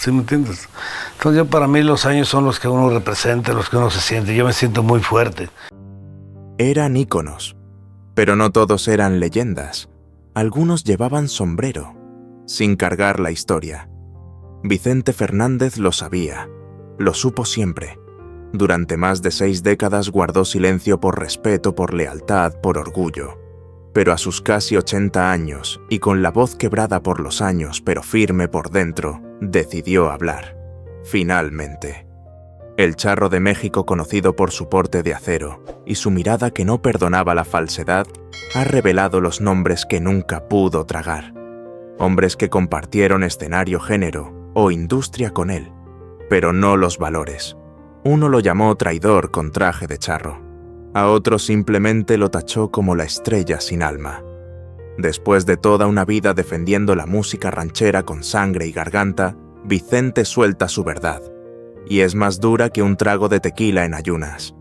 ¿sí me entiendes? Entonces para mí los años son los que uno representa, los que uno se siente. Yo me siento muy fuerte. Eran íconos, pero no todos eran leyendas. Algunos llevaban sombrero, sin cargar la historia. Vicente Fernández lo sabía, lo supo siempre. Durante más de 6 décadas guardó silencio por respeto, por lealtad, por orgullo. Pero a sus casi 80 años, y con la voz quebrada por los años, pero firme por dentro, decidió hablar. Finalmente. El Charro de México, conocido por su porte de acero y su mirada que no perdonaba la falsedad, ha revelado los nombres que nunca pudo tragar. Hombres que compartieron escenario, género o industria con él, pero no los valores. Uno lo llamó traidor con traje de charro. A otro simplemente lo tachó como la estrella sin alma. Después de toda una vida defendiendo la música ranchera con sangre y garganta, Vicente suelta su verdad. Y es más dura que un trago de tequila en ayunas.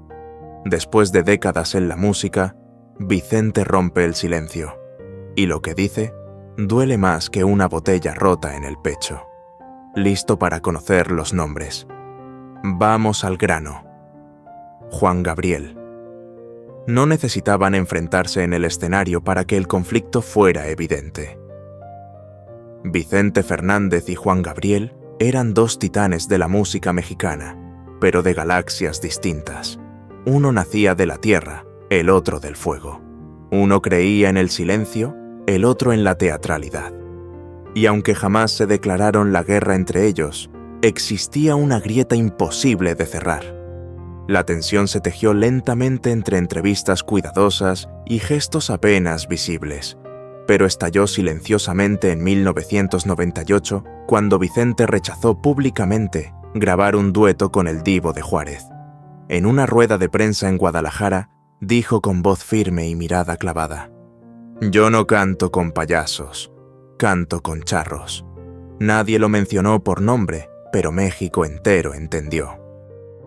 Después de décadas en la música, Vicente rompe el silencio. Y lo que dice duele más que una botella rota en el pecho. Listo para conocer los nombres. Vamos al grano. Juan Gabriel. No necesitaban enfrentarse en el escenario para que el conflicto fuera evidente. Vicente Fernández y Juan Gabriel eran 2 titanes de la música mexicana, pero de galaxias distintas. Uno nacía de la tierra, el otro del fuego. Uno creía en el silencio, el otro en la teatralidad. Y aunque jamás se declararon la guerra entre ellos, existía una grieta imposible de cerrar. La tensión se tejió lentamente entre entrevistas cuidadosas y gestos apenas visibles, pero estalló silenciosamente en 1998, cuando Vicente rechazó públicamente grabar un dueto con el Divo de Juárez. En una rueda de prensa en Guadalajara, dijo con voz firme y mirada clavada: «Yo no canto con payasos, canto con charros». Nadie lo mencionó por nombre, pero México entero entendió.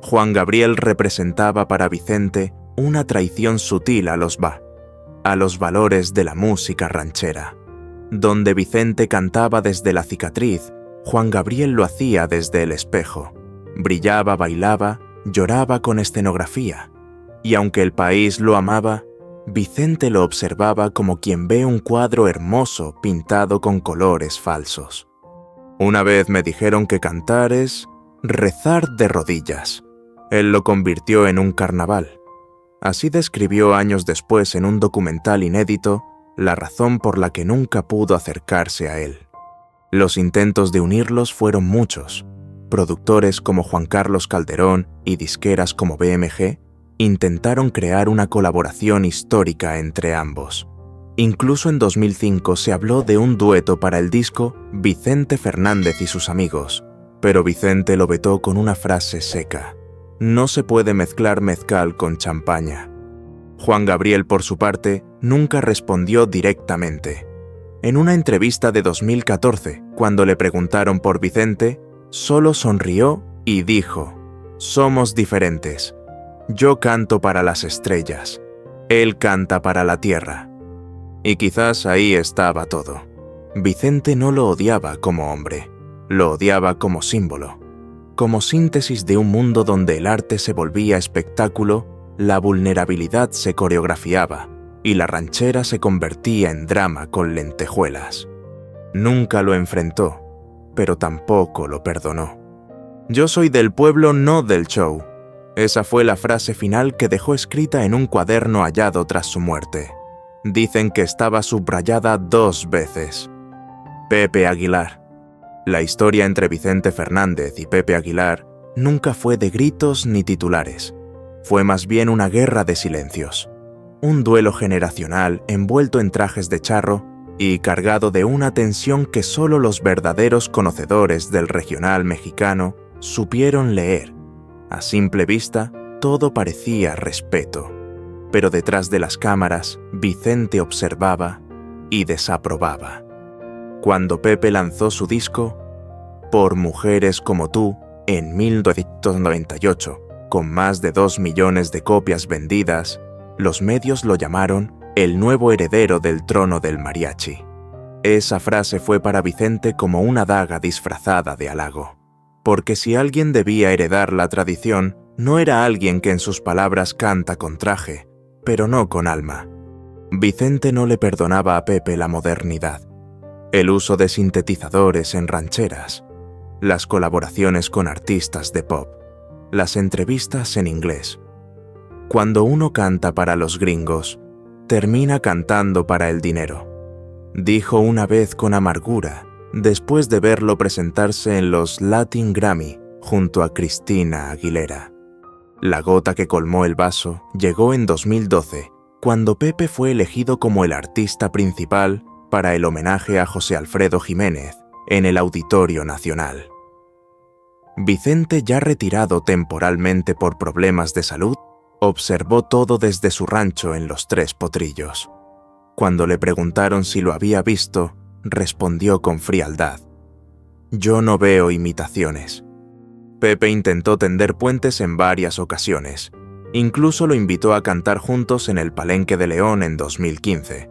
Juan Gabriel representaba para Vicente una traición sutil a los valores de la música ranchera. Donde Vicente cantaba desde la cicatriz, Juan Gabriel lo hacía desde el espejo. Brillaba, bailaba, lloraba con escenografía. Y aunque el país lo amaba, Vicente lo observaba como quien ve un cuadro hermoso pintado con colores falsos. Una vez me dijeron que cantar es rezar de rodillas. Él lo convirtió en un carnaval. Así describió años después en un documental inédito la razón por la que nunca pudo acercarse a él. Los intentos de unirlos fueron muchos. Productores como Juan Carlos Calderón y disqueras como BMG intentaron crear una colaboración histórica entre ambos. Incluso en 2005 se habló de un dueto para el disco Vicente Fernández y sus amigos, pero Vicente lo vetó con una frase seca: «No se puede mezclar mezcal con champaña». Juan Gabriel, por su parte, nunca respondió directamente. En una entrevista de 2014, cuando le preguntaron por Vicente, solo sonrió y dijo: «Somos diferentes. Yo canto para las estrellas. Él canta para la tierra». Y quizás ahí estaba todo. Vicente no lo odiaba como hombre, lo odiaba como símbolo. Como síntesis de un mundo donde el arte se volvía espectáculo, la vulnerabilidad se coreografiaba y la ranchera se convertía en drama con lentejuelas. Nunca lo enfrentó, pero tampoco lo perdonó. «Yo soy del pueblo, no del show». Esa fue la frase final que dejó escrita en un cuaderno hallado tras su muerte. Dicen que estaba subrayada 2 veces. Pepe Aguilar. La historia entre Vicente Fernández y Pepe Aguilar nunca fue de gritos ni titulares. Fue más bien una guerra de silencios. Un duelo generacional envuelto en trajes de charro y cargado de una tensión que solo los verdaderos conocedores del regional mexicano supieron leer. A simple vista, todo parecía respeto. Pero detrás de las cámaras, Vicente observaba y desaprobaba. Cuando Pepe lanzó su disco, Por Mujeres como Tú, en 1998, con más de 2 millones de copias vendidas, los medios lo llamaron el nuevo heredero del trono del mariachi. Esa frase fue para Vicente como una daga disfrazada de halago. Porque si alguien debía heredar la tradición, no era alguien que en sus palabras canta con traje, pero no con alma. Vicente no le perdonaba a Pepe la modernidad, el uso de sintetizadores en rancheras, las colaboraciones con artistas de pop, las entrevistas en inglés. Cuando uno canta para los gringos, termina cantando para el dinero, dijo una vez con amargura, después de verlo presentarse en los Latin Grammy junto a Christina Aguilera. La gota que colmó el vaso llegó en 2012, cuando Pepe fue elegido como el artista principal para el homenaje a José Alfredo Jiménez en el Auditorio Nacional. Vicente, ya retirado temporalmente por problemas de salud, observó todo desde su rancho en Los Tres Potrillos. Cuando le preguntaron si lo había visto, respondió con frialdad: «Yo no veo imitaciones». Pepe intentó tender puentes en varias ocasiones. Incluso lo invitó a cantar juntos en el Palenque de León en 2015.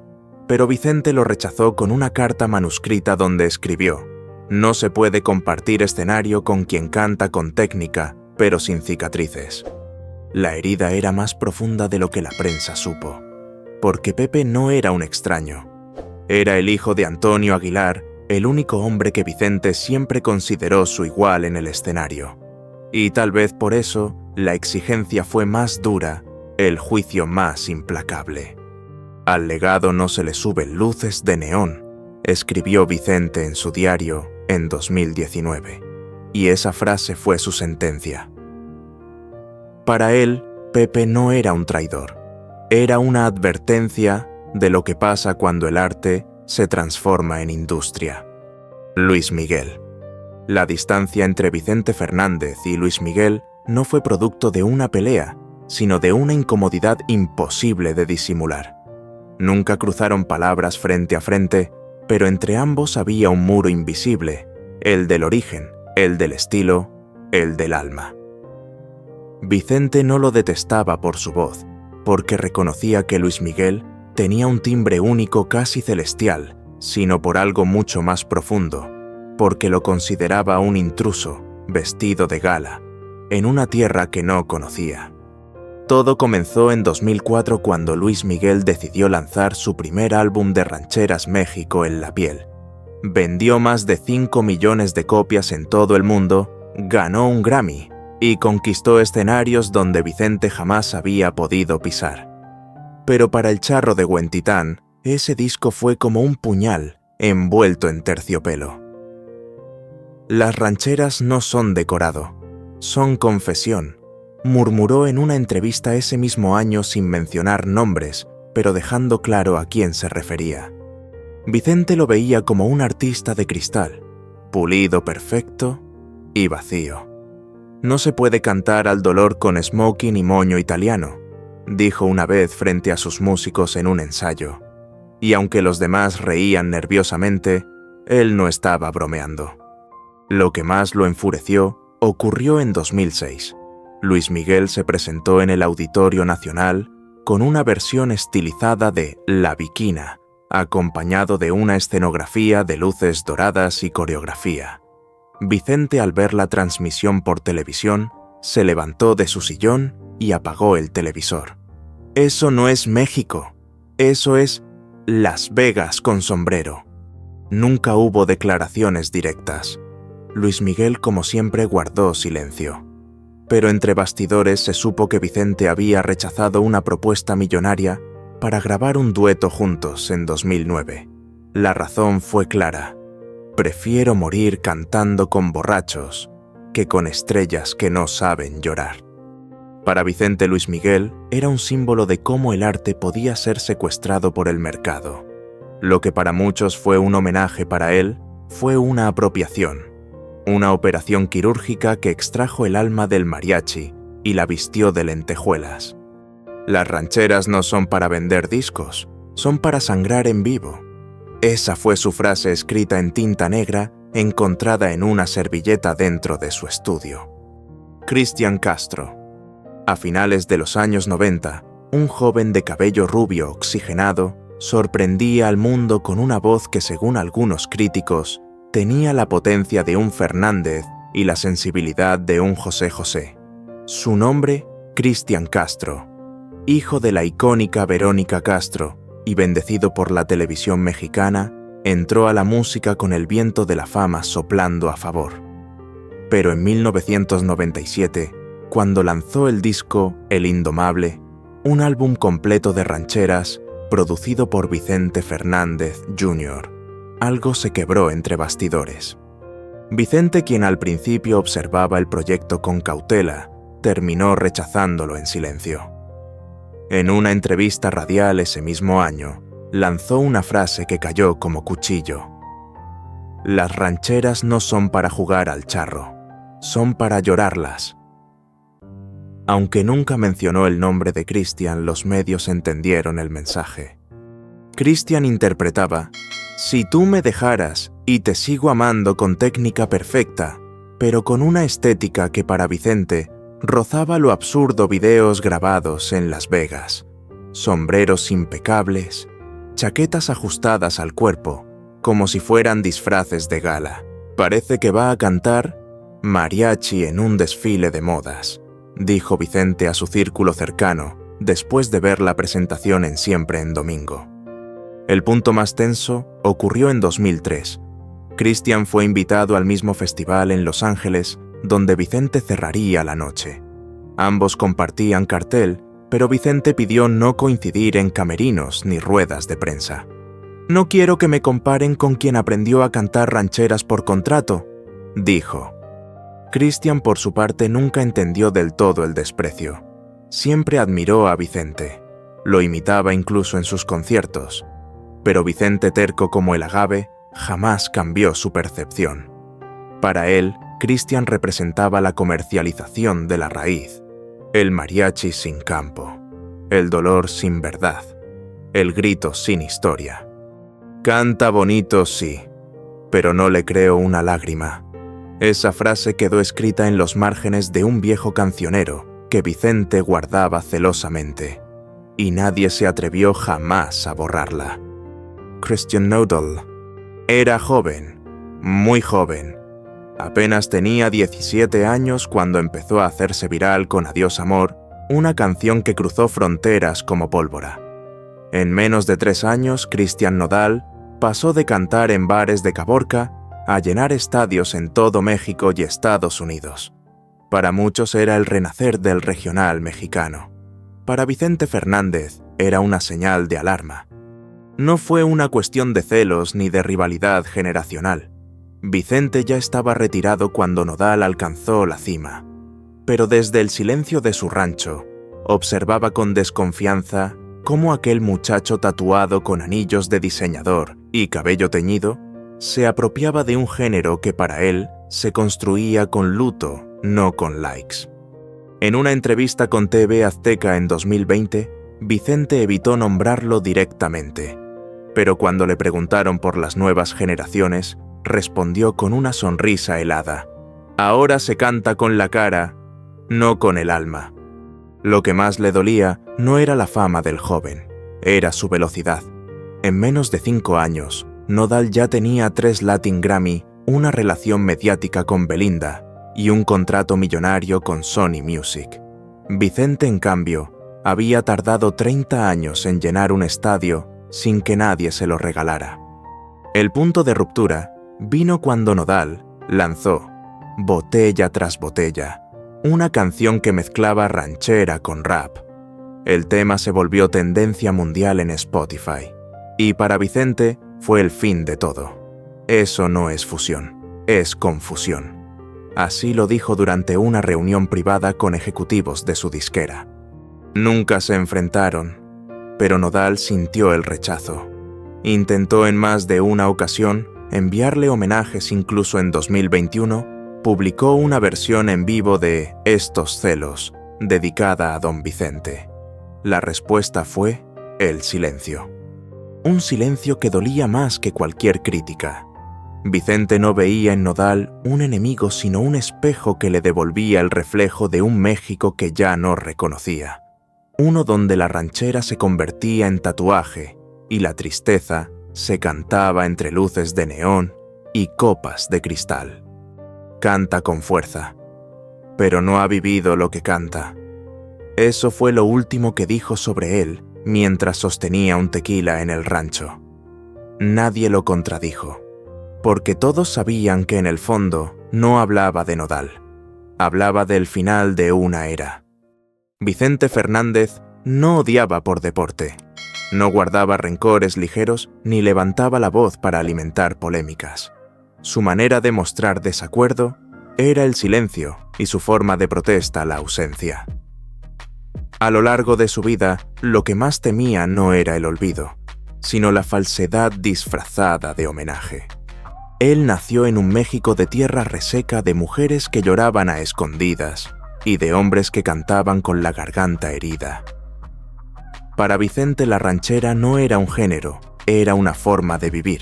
Pero Vicente lo rechazó con una carta manuscrita donde escribió: «No se puede compartir escenario con quien canta con técnica, pero sin cicatrices». La herida era más profunda de lo que la prensa supo, porque Pepe no era un extraño. Era el hijo de Antonio Aguilar, el único hombre que Vicente siempre consideró su igual en el escenario. Y tal vez por eso, la exigencia fue más dura, el juicio más implacable. «Al legado no se le suben luces de neón», escribió Vicente en su diario en 2019. Y esa frase fue su sentencia. Para él, Pepe no era un traidor. Era una advertencia de lo que pasa cuando el arte se transforma en industria. Luis Miguel. La distancia entre Vicente Fernández y Luis Miguel no fue producto de una pelea, sino de una incomodidad imposible de disimular. Nunca cruzaron palabras frente a frente, pero entre ambos había un muro invisible, el del origen, el del estilo, el del alma. Vicente no lo detestaba por su voz, porque reconocía que Luis Miguel tenía un timbre único casi celestial, sino por algo mucho más profundo, porque lo consideraba un intruso, vestido de gala, en una tierra que no conocía. Todo comenzó en 2004 cuando Luis Miguel decidió lanzar su primer álbum de rancheras México en la piel. Vendió más de 5 millones de copias en todo el mundo, ganó un Grammy y conquistó escenarios donde Vicente jamás había podido pisar. Pero para el charro de Huentitán, ese disco fue como un puñal envuelto en terciopelo. Las rancheras no son decorado, son confesión, murmuró en una entrevista ese mismo año sin mencionar nombres, pero dejando claro a quién se refería. Vicente lo veía como un artista de cristal, pulido, perfecto y vacío. «No se puede cantar al dolor con smoking y moño italiano», dijo una vez frente a sus músicos en un ensayo. Y aunque los demás reían nerviosamente, él no estaba bromeando. Lo que más lo enfureció ocurrió en 2006. Luis Miguel se presentó en el Auditorio Nacional con una versión estilizada de La Bikina, acompañado de una escenografía de luces doradas y coreografía. Vicente, al ver la transmisión por televisión, se levantó de su sillón y apagó el televisor. «Eso no es México, eso es Las Vegas con sombrero». Nunca hubo declaraciones directas. Luis Miguel, como siempre, guardó silencio. Pero entre bastidores se supo que Vicente había rechazado una propuesta millonaria para grabar un dueto juntos en 2009. La razón fue clara: «Prefiero morir cantando con borrachos que con estrellas que no saben llorar». Para Vicente, Luis Miguel era un símbolo de cómo el arte podía ser secuestrado por el mercado. Lo que para muchos fue un homenaje, para él fue una apropiación, una operación quirúrgica que extrajo el alma del mariachi y la vistió de lentejuelas. «Las rancheras no son para vender discos, son para sangrar en vivo». Esa fue su frase escrita en tinta negra, encontrada en una servilleta dentro de su estudio. Cristian Castro. A finales de los años 90, un joven de cabello rubio oxigenado sorprendía al mundo con una voz que, según algunos críticos, tenía la potencia de un Fernández y la sensibilidad de un José José. Su nombre, Cristian Castro, hijo de la icónica Verónica Castro y bendecido por la televisión mexicana, entró a la música con el viento de la fama soplando a favor. Pero en 1997, cuando lanzó el disco El Indomable, un álbum completo de rancheras producido por Vicente Fernández Jr., algo se quebró entre bastidores. Vicente, quien al principio observaba el proyecto con cautela, terminó rechazándolo en silencio. En una entrevista radial ese mismo año, lanzó una frase que cayó como cuchillo. Las rancheras no son para jugar al charro, son para llorarlas. Aunque nunca mencionó el nombre de Cristian, los medios entendieron el mensaje. Cristian interpretaba: si tú me dejaras y te sigo amando con técnica perfecta, pero con una estética que para Vicente rozaba lo absurdo, videos grabados en Las Vegas, sombreros impecables, chaquetas ajustadas al cuerpo, como si fueran disfraces de gala. Parece que va a cantar mariachi en un desfile de modas, dijo Vicente a su círculo cercano después de ver la presentación en Siempre en Domingo. El punto más tenso ocurrió en 2003. Cristian fue invitado al mismo festival en Los Ángeles, donde Vicente cerraría la noche. Ambos compartían cartel, pero Vicente pidió no coincidir en camerinos ni ruedas de prensa. «No quiero que me comparen con quien aprendió a cantar rancheras por contrato», dijo. Cristian, por su parte, nunca entendió del todo el desprecio. Siempre admiró a Vicente. Lo imitaba incluso en sus conciertos. Pero Vicente, terco como el agave, jamás cambió su percepción. Para él, Cristian representaba la comercialización de la raíz, el mariachi sin campo, el dolor sin verdad, el grito sin historia. Canta bonito, sí, pero no le creo una lágrima. Esa frase quedó escrita en los márgenes de un viejo cancionero que Vicente guardaba celosamente, y nadie se atrevió jamás a borrarla. Christian Nodal era joven, muy joven. Apenas tenía 17 años cuando empezó a hacerse viral con Adiós Amor, una canción que cruzó fronteras como pólvora. En menos de 3 años, Cristian Nodal pasó de cantar en bares de Caborca a llenar estadios en todo México y Estados Unidos. Para muchos era el renacer del regional mexicano. Para Vicente Fernández era una señal de alarma. No fue una cuestión de celos ni de rivalidad generacional. Vicente ya estaba retirado cuando Nodal alcanzó la cima, pero desde el silencio de su rancho, observaba con desconfianza cómo aquel muchacho tatuado con anillos de diseñador y cabello teñido se apropiaba de un género que para él se construía con luto, no con likes. En una entrevista con TV Azteca en 2020, Vicente evitó nombrarlo directamente, pero cuando le preguntaron por las nuevas generaciones, respondió con una sonrisa helada: ahora se canta con la cara, no con el alma. Lo que más le dolía no era la fama del joven, era su velocidad. En menos de 5 años, Nodal ya tenía 3 Latin Grammy, una relación mediática con Belinda y un contrato millonario con Sony Music. Vicente, en cambio, había tardado 30 años en llenar un estadio sin que nadie se lo regalara. El punto de ruptura vino cuando Nodal lanzó Botella tras Botella, una canción que mezclaba ranchera con rap. El tema se volvió tendencia mundial en Spotify, y para Vicente fue el fin de todo. Eso no es fusión, es confusión. Así lo dijo durante una reunión privada con ejecutivos de su disquera. Nunca se enfrentaron, pero Nodal sintió el rechazo. Intentó en más de una ocasión enviarle homenajes. Incluso en 2021 publicó una versión en vivo de Estos celos, dedicada a Don Vicente. La respuesta fue el silencio. Un silencio que dolía más que cualquier crítica. Vicente no veía en Nodal un enemigo, sino un espejo que le devolvía el reflejo de un México que ya no reconocía. Uno donde la ranchera se convertía en tatuaje y la tristeza se cantaba entre luces de neón y copas de cristal. canta con fuerza, pero no ha vivido lo que canta. Eso fue lo último que dijo sobre él mientras sostenía un tequila en el rancho. Nadie lo contradijo, porque todos sabían que en el fondo no hablaba de Nodal, hablaba del final de una era. Vicente Fernández no odiaba por deporte, no guardaba rencores ligeros ni levantaba la voz para alimentar polémicas. Su manera de mostrar desacuerdo era el silencio y su forma de protesta la ausencia. A lo largo de su vida, lo que más temía no era el olvido, sino la falsedad disfrazada de homenaje. Él nació en un México de tierra reseca de mujeres que lloraban a escondidas y de hombres que cantaban con la garganta herida. Para Vicente la ranchera no era un género, era una forma de vivir.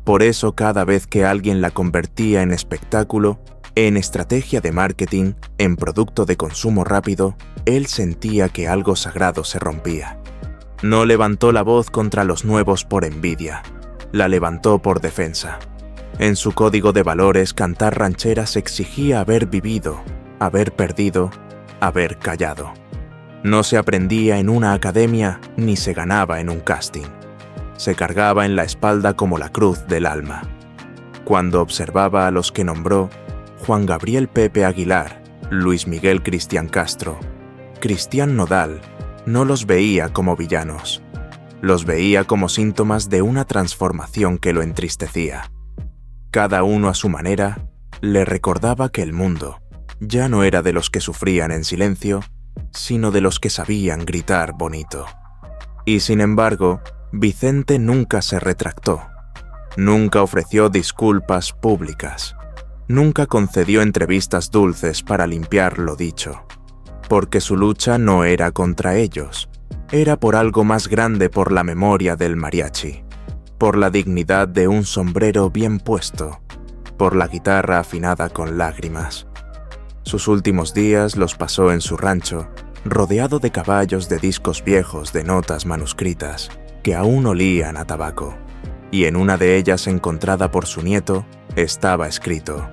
Por eso cada vez que alguien la convertía en espectáculo, en estrategia de marketing, en producto de consumo rápido, él sentía que algo sagrado se rompía. No levantó la voz contra los nuevos por envidia, la levantó por defensa. En su código de valores, cantar rancheras exigía haber vivido, haber perdido, haber callado. No se aprendía en una academia ni se ganaba en un casting. Se cargaba en la espalda como la cruz del alma. Cuando observaba a los que nombró, Juan Gabriel Pepe Aguilar, Luis Miguel Cristian Castro, Cristian Nodal, no los veía como villanos. Los veía como síntomas de una transformación que lo entristecía. Cada uno a su manera, le recordaba que el mundo ya no era de los que sufrían en silencio, sino de los que sabían gritar bonito. Y sin embargo, Vicente nunca se retractó. Nunca ofreció disculpas públicas. Nunca concedió entrevistas dulces para limpiar lo dicho, porque su lucha no era contra ellos, era por algo más grande, por la memoria del mariachi, por la dignidad de un sombrero bien puesto, por la guitarra afinada con lágrimas. Sus últimos días los pasó en su rancho, rodeado de caballos de discos viejos de notas manuscritas que aún olían a tabaco, y en una de ellas, encontrada por su nieto, estaba escrito: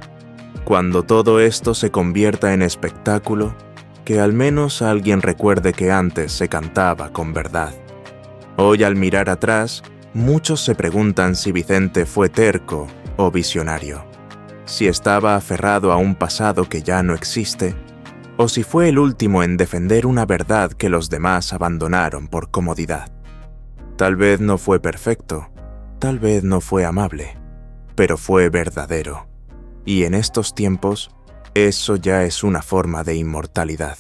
cuando todo esto se convierta en espectáculo, que al menos alguien recuerde que antes se cantaba con verdad. Hoy, al mirar atrás, muchos se preguntan si Vicente fue terco o visionario, si estaba aferrado a un pasado que ya no existe, o si fue el último en defender una verdad que los demás abandonaron por comodidad. Tal vez no fue perfecto, tal vez no fue amable, pero fue verdadero. Y en estos tiempos, eso ya es una forma de inmortalidad.